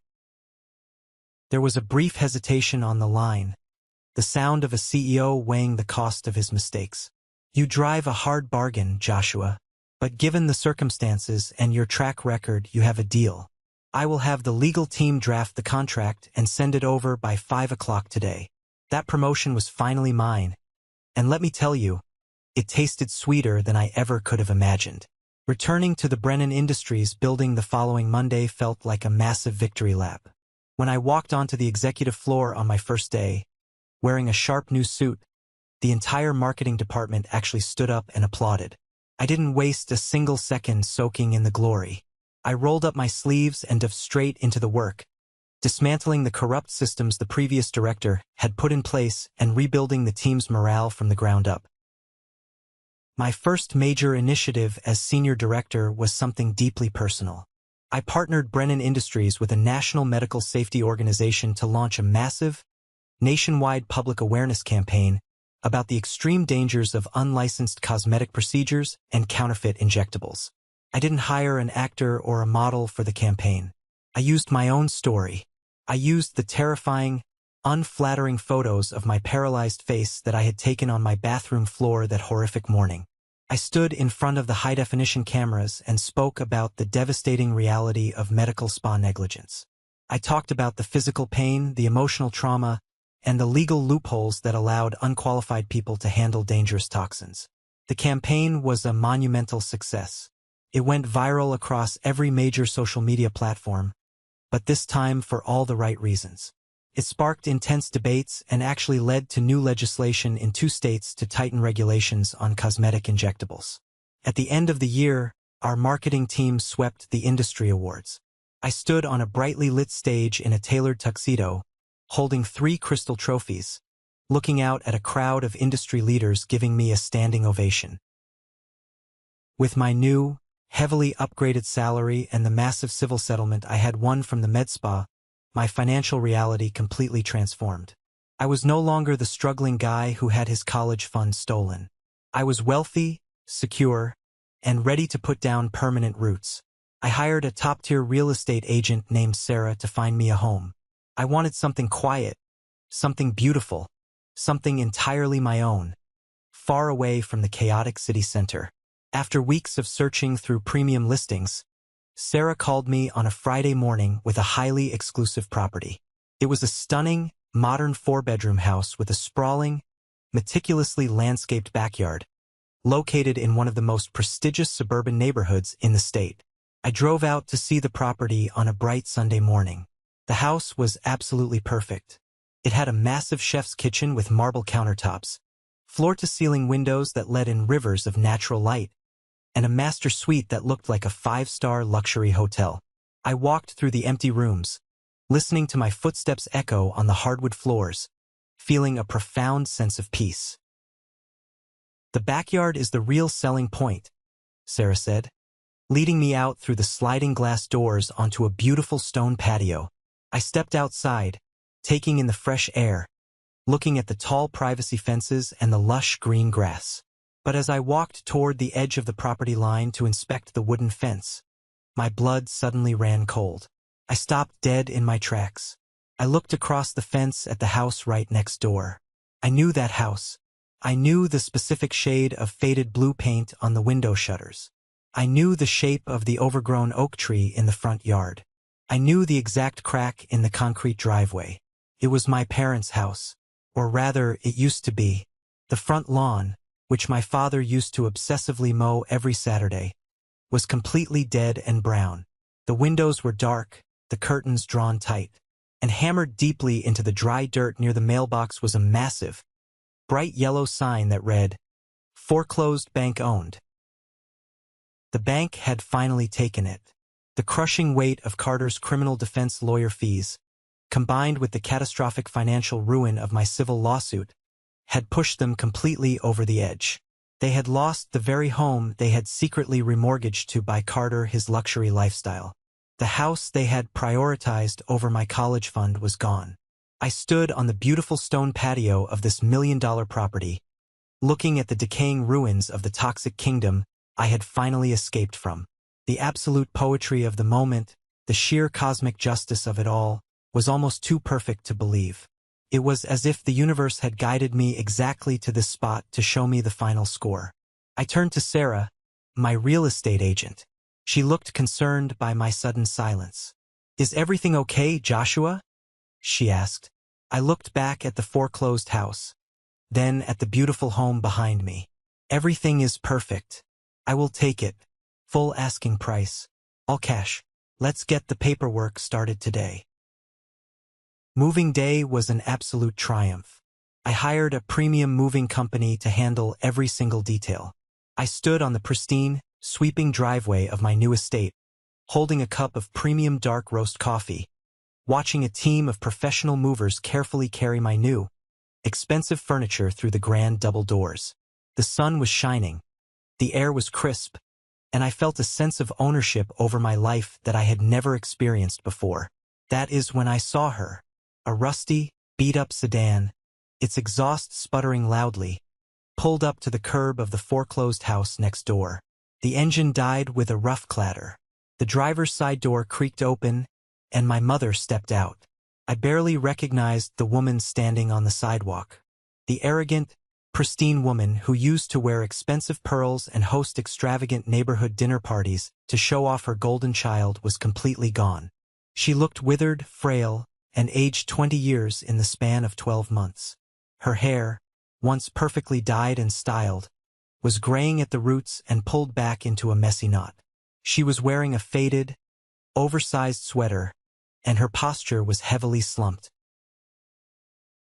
There was a brief hesitation on the line, the sound of a CEO weighing the cost of his mistakes. "You drive a hard bargain, Joshua, but given the circumstances and your track record, you have a deal. I will have the legal team draft the contract and send it over by 5 o'clock today." That promotion was finally mine, and let me tell you, it tasted sweeter than I ever could have imagined. Returning to the Brennan Industries building the following Monday felt like a massive victory lap. When I walked onto the executive floor on my first day, wearing a sharp new suit, the entire marketing department actually stood up and applauded. I didn't waste a single second soaking in the glory. I rolled up my sleeves and dove straight into the work, dismantling the corrupt systems the previous director had put in place and rebuilding the team's morale from the ground up. My first major initiative as senior director was something deeply personal. I partnered Brennan Industries with a national medical safety organization to launch a massive, nationwide public awareness campaign about the extreme dangers of unlicensed cosmetic procedures and counterfeit injectables. I didn't hire an actor or a model for the campaign. I used my own story. I used the terrifying, unflattering photos of my paralyzed face that I had taken on my bathroom floor that horrific morning. I stood in front of the high-definition cameras and spoke about the devastating reality of medical spa negligence. I talked about the physical pain, the emotional trauma, and the legal loopholes that allowed unqualified people to handle dangerous toxins. The campaign was a monumental success. It went viral across every major social media platform, but this time for all the right reasons. It sparked intense debates and actually led to new legislation in 2 states to tighten regulations on cosmetic injectables. At the end of the year, our marketing team swept the industry awards. I stood on a brightly lit stage in a tailored tuxedo, holding 3 crystal trophies, looking out at a crowd of industry leaders giving me a standing ovation. With my new, heavily upgraded salary and the massive civil settlement I had won from the med spa, my financial reality completely transformed. I was no longer the struggling guy who had his college fund stolen. I was wealthy, secure, and ready to put down permanent roots. I hired a top-tier real estate agent named Sarah to find me a home. I wanted something quiet, something beautiful, something entirely my own, far away from the chaotic city center. After weeks of searching through premium listings, Sarah called me on a Friday morning with a highly exclusive property. It was a stunning, modern 4-bedroom house with a sprawling, meticulously landscaped backyard, located in one of the most prestigious suburban neighborhoods in the state. I drove out to see the property on a bright Sunday morning. The house was absolutely perfect. It had a massive chef's kitchen with marble countertops, floor-to-ceiling windows that let in rivers of natural light, and a master suite that looked like a 5-star luxury hotel. I walked through the empty rooms, listening to my footsteps echo on the hardwood floors, feeling a profound sense of peace. "The backyard is the real selling point," Sarah said, leading me out through the sliding glass doors onto a beautiful stone patio. I stepped outside, taking in the fresh air, looking at the tall privacy fences and the lush green grass. But as I walked toward the edge of the property line to inspect the wooden fence, my blood suddenly ran cold. I stopped dead in my tracks. I looked across the fence at the house right next door. I knew that house. I knew the specific shade of faded blue paint on the window shutters. I knew the shape of the overgrown oak tree in the front yard. I knew the exact crack in the concrete driveway. It was my parents' house, or rather, it used to be. The front lawn, which my father used to obsessively mow every Saturday, was completely dead and brown. The windows were dark, the curtains drawn tight, and hammered deeply into the dry dirt near the mailbox was a massive, bright yellow sign that read, "Foreclosed bank owned." The bank had finally taken it. The crushing weight of Carter's criminal defense lawyer fees, combined with the catastrophic financial ruin of my civil lawsuit, had pushed them completely over the edge. They had lost the very home they had secretly remortgaged to buy Carter his luxury lifestyle. The house they had prioritized over my college fund was gone. I stood on the beautiful stone patio of this million-dollar property, looking at the decaying ruins of the toxic kingdom I had finally escaped from. The absolute poetry of the moment, the sheer cosmic justice of it all, was almost too perfect to believe. It was as if the universe had guided me exactly to this spot to show me the final score. I turned to Sarah, my real estate agent. She looked concerned by my sudden silence. "Is everything okay, Joshua?" she asked. I looked back at the foreclosed house, then at the beautiful home behind me. "Everything is perfect. I will take it. Full asking price. All cash. Let's get the paperwork started today." Moving day was an absolute triumph. I hired a premium moving company to handle every single detail. I stood on the pristine, sweeping driveway of my new estate, holding a cup of premium dark roast coffee, watching a team of professional movers carefully carry my new, expensive furniture through the grand double doors. The sun was shining, the air was crisp, and I felt a sense of ownership over my life that I had never experienced before. That is when I saw her, a rusty, beat-up sedan, its exhaust sputtering loudly, pulled up to the curb of the foreclosed house next door. The engine died with a rough clatter. The driver's side door creaked open, and my mother stepped out. I barely recognized the woman standing on the sidewalk. The arrogant, pristine woman who used to wear expensive pearls and host extravagant neighborhood dinner parties to show off her golden child was completely gone. She looked withered, frail, and aged 20 years in the span of 12 months. Her hair, once perfectly dyed and styled, was graying at the roots and pulled back into a messy knot. She was wearing a faded, oversized sweater, and her posture was heavily slumped.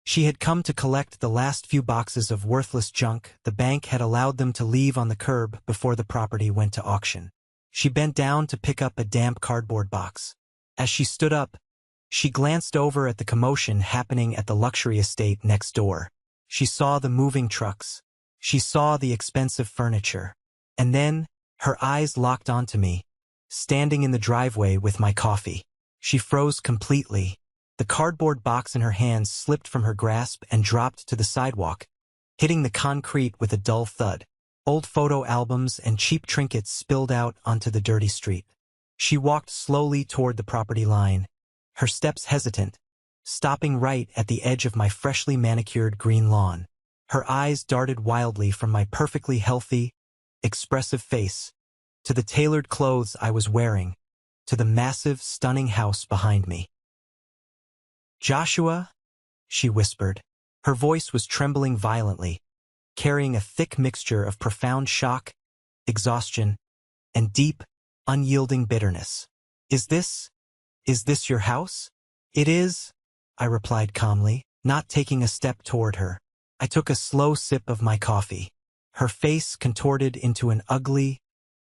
She had come to collect the last few boxes of worthless junk the bank had allowed them to leave on the curb before the property went to auction. She bent down to pick up a damp cardboard box. As she stood up, she glanced over at the commotion happening at the luxury estate next door. She saw the moving trucks. She saw the expensive furniture. And then, her eyes locked onto me, standing in the driveway with my coffee. She froze completely. The cardboard box in her hands slipped from her grasp and dropped to the sidewalk, hitting the concrete with a dull thud. Old photo albums and cheap trinkets spilled out onto the dirty street. She walked slowly toward the property line, her steps hesitant, stopping right at the edge of my freshly manicured green lawn. Her eyes darted wildly from my perfectly healthy, expressive face, to the tailored clothes I was wearing, to the massive, stunning house behind me. "Joshua," she whispered. Her voice was trembling violently, carrying a thick mixture of profound shock, exhaustion, and deep, unyielding bitterness. Is this your house?" "It is," I replied calmly, not taking a step toward her. I took a slow sip of my coffee. Her face contorted into an ugly,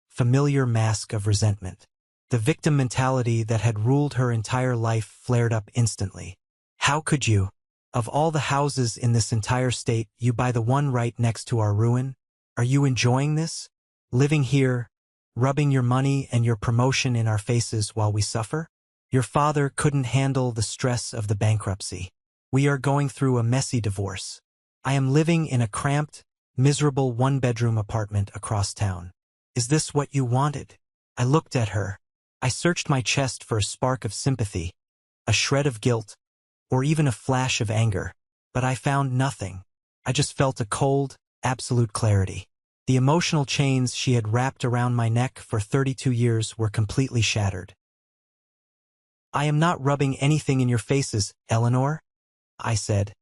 familiar mask of resentment. The victim mentality that had ruled her entire life flared up instantly. "How could you? Of all the houses in this entire state, you buy the one right next to our ruin? Are you enjoying this? Living here, rubbing your money and your promotion in our faces while we suffer? Your father couldn't handle the stress of the bankruptcy. We are going through a messy divorce. I am living in a cramped, miserable one-bedroom apartment across town. Is this what you wanted?" I looked at her. I searched my chest for a spark of sympathy, a shred of guilt, or even a flash of anger, but I found nothing. I just felt a cold, absolute clarity. The emotional chains she had wrapped around my neck for 32 years were completely shattered. "I am not rubbing anything in your faces, Eleanor," I said,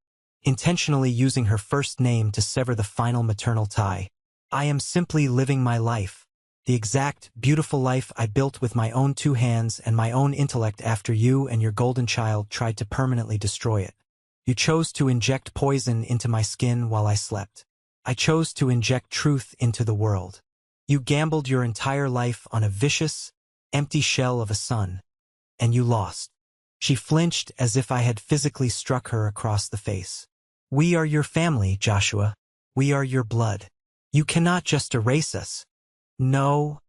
intentionally using her first name to sever the final maternal tie. "I am simply living my life, the exact, beautiful life I built with my own two hands and my own intellect after you and your golden child tried to permanently destroy it. You chose to inject poison into my skin while I slept. I chose to inject truth into the world. You gambled your entire life on a vicious, empty shell of a son, and you lost." She flinched as if I had physically struck her across the face. "We are your family, Joshua. We are your blood. You cannot just erase us." "No,"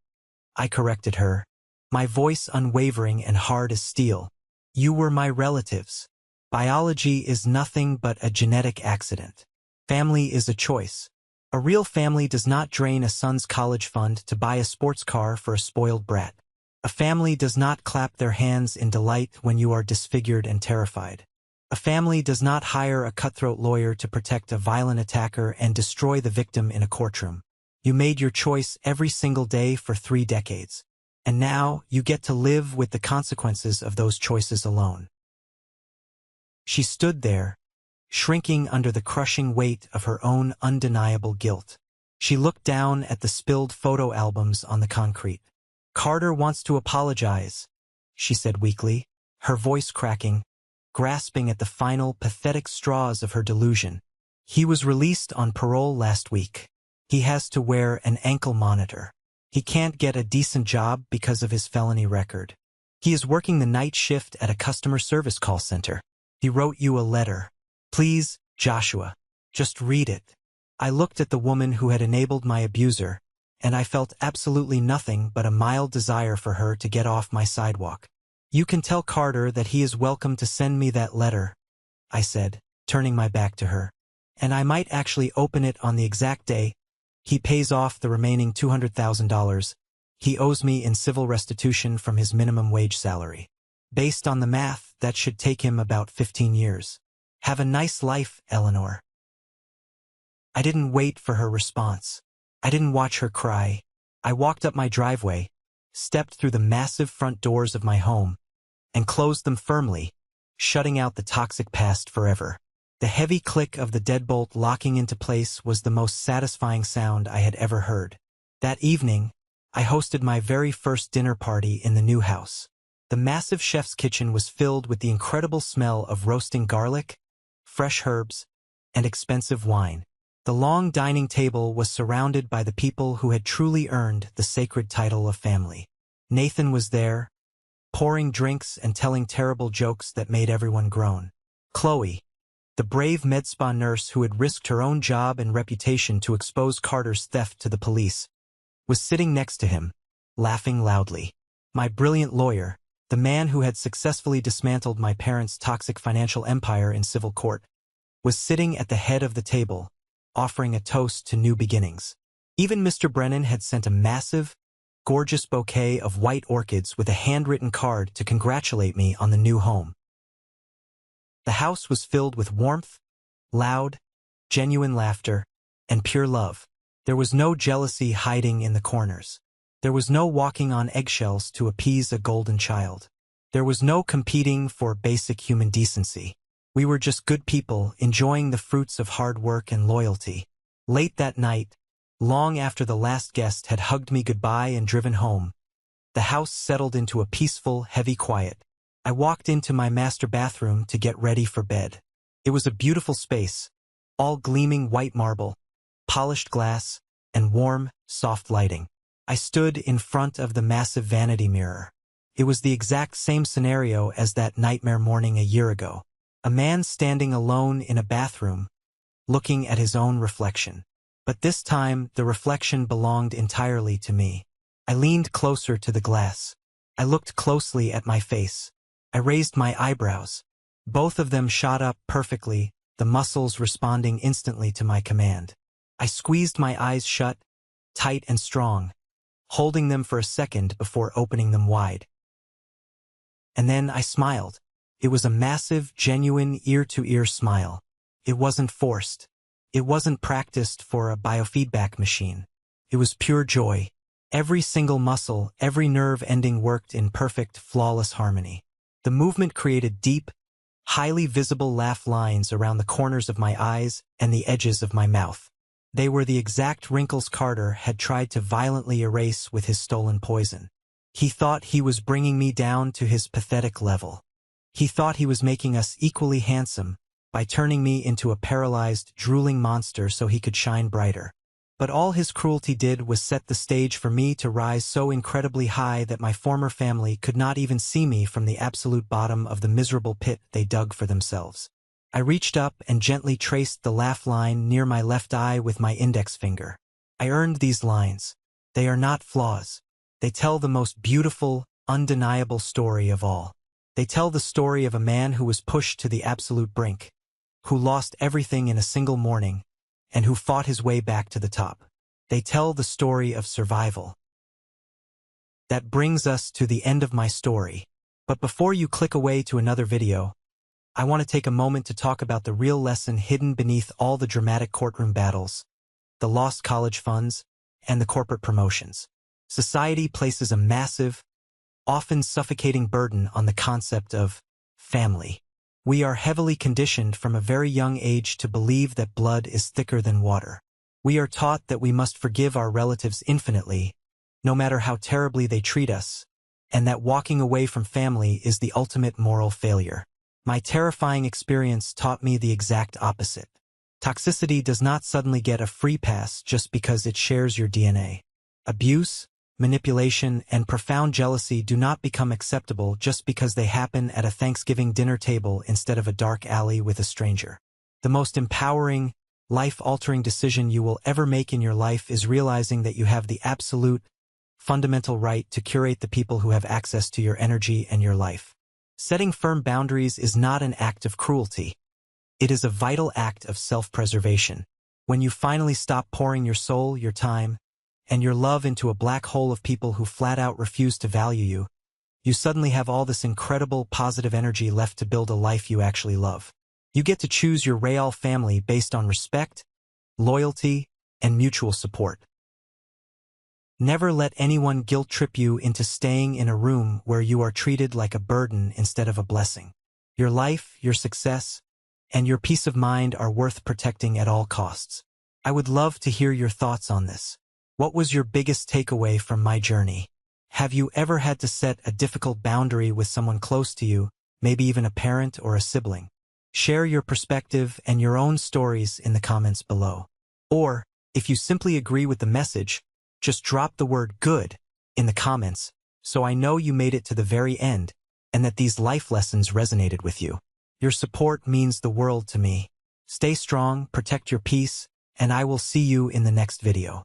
I corrected her, my voice unwavering and hard as steel. "You were my relatives. Biology is nothing but a genetic accident. Family is a choice. A real family does not drain a son's college fund to buy a sports car for a spoiled brat. A family does not clap their hands in delight when you are disfigured and terrified. A family does not hire a cutthroat lawyer to protect a violent attacker and destroy the victim in a courtroom. You made your choice every single day for 3 decades, and now you get to live with the consequences of those choices alone." She stood there, shrinking under the crushing weight of her own undeniable guilt. She looked down at the spilled photo albums on the concrete. "Carter wants to apologize," she said weakly, her voice cracking, grasping at the final, pathetic straws of her delusion. "He was released on parole last week. He has to wear an ankle monitor. He can't get a decent job because of his felony record. He is working the night shift at a customer service call center. He wrote you a letter. Please, Joshua, just read it. I looked at the woman who had enabled my abuser, and I felt absolutely nothing but a mild desire for her to get off my sidewalk. You can tell Carter that he is welcome to send me that letter, I said, turning my back to her. And I might actually open it on the exact day he pays off the remaining $200,000 he owes me in civil restitution from his minimum wage salary. Based on the math, that should take him about 15 years. Have a nice life, Eleanor. I didn't wait for her response. I didn't watch her cry. I walked up my driveway, stepped through the massive front doors of my home, and closed them firmly, shutting out the toxic past forever. The heavy click of the deadbolt locking into place was the most satisfying sound I had ever heard. That evening, I hosted my very first dinner party in the new house. The massive chef's kitchen was filled with the incredible smell of roasting garlic, fresh herbs, and expensive wine. The long dining table was surrounded by the people who had truly earned the sacred title of family. Nathan was there, pouring drinks and telling terrible jokes that made everyone groan. Chloe, the brave med spa nurse who had risked her own job and reputation to expose Carter's theft to the police, was sitting next to him, laughing loudly. My brilliant lawyer, the man who had successfully dismantled my parents' toxic financial empire in civil court, was sitting at the head of the table, offering a toast to new beginnings. Even Mr. Brennan had sent a massive, gorgeous bouquet of white orchids with a handwritten card to congratulate me on the new home. The house was filled with warmth, loud, genuine laughter, and pure love. There was no jealousy hiding in the corners. There was no walking on eggshells to appease a golden child. There was no competing for basic human decency. We were just good people enjoying the fruits of hard work and loyalty. Late that night, long after the last guest had hugged me goodbye and driven home, the house settled into a peaceful, heavy quiet. I walked into my master bathroom to get ready for bed. It was a beautiful space, all gleaming white marble, polished glass, and warm, soft lighting. I stood in front of the massive vanity mirror. It was the exact same scenario as that nightmare morning a year ago. A man standing alone in a bathroom, looking at his own reflection. But this time, the reflection belonged entirely to me. I leaned closer to the glass. I looked closely at my face. I raised my eyebrows. Both of them shot up perfectly, the muscles responding instantly to my command. I squeezed my eyes shut, tight and strong, holding them for a second before opening them wide. And then I smiled. It was a massive, genuine, ear-to-ear smile. It wasn't forced. It wasn't practiced for a biofeedback machine. It was pure joy. Every single muscle, every nerve ending worked in perfect, flawless harmony. The movement created deep, highly visible laugh lines around the corners of my eyes and the edges of my mouth. They were the exact wrinkles Carter had tried to violently erase with his stolen poison. He thought he was bringing me down to his pathetic level. He thought he was making us equally handsome by turning me into a paralyzed, drooling monster so he could shine brighter. But all his cruelty did was set the stage for me to rise so incredibly high that my former family could not even see me from the absolute bottom of the miserable pit they dug for themselves. I reached up and gently traced the laugh line near my left eye with my index finger. I earned these lines. They are not flaws. They tell the most beautiful, undeniable story of all. They tell the story of a man who was pushed to the absolute brink, who lost everything in a single morning, and who fought his way back to the top. They tell the story of survival. That brings us to the end of my story. But before you click away to another video, I want to take a moment to talk about the real lesson hidden beneath all the dramatic courtroom battles, the lost college funds, and the corporate promotions. Society places a massive, often suffocating burden on the concept of family. We are heavily conditioned from a very young age to believe that blood is thicker than water. We are taught that we must forgive our relatives infinitely, no matter how terribly they treat us, and that walking away from family is the ultimate moral failure. My terrifying experience taught me the exact opposite. Toxicity does not suddenly get a free pass just because it shares your DNA. Abuse, manipulation, and profound jealousy do not become acceptable just because they happen at a Thanksgiving dinner table instead of a dark alley with a stranger. The most empowering, life-altering decision you will ever make in your life is realizing that you have the absolute, fundamental right to curate the people who have access to your energy and your life. Setting firm boundaries is not an act of cruelty. It is a vital act of self-preservation. When you finally stop pouring your soul, your time, and your love into a black hole of people who flat out refuse to value you, you suddenly have all this incredible positive energy left to build a life you actually love. You get to choose your real family based on respect, loyalty, and mutual support. Never let anyone guilt-trip you into staying in a room where you are treated like a burden instead of a blessing. Your life, your success, and your peace of mind are worth protecting at all costs. I would love to hear your thoughts on this. What was your biggest takeaway from my journey? Have you ever had to set a difficult boundary with someone close to you, maybe even a parent or a sibling? Share your perspective and your own stories in the comments below. Or, if you simply agree with the message, just drop the word "good" in the comments so I know you made it to the very end and that these life lessons resonated with you. Your support means the world to me. Stay strong, protect your peace, and I will see you in the next video.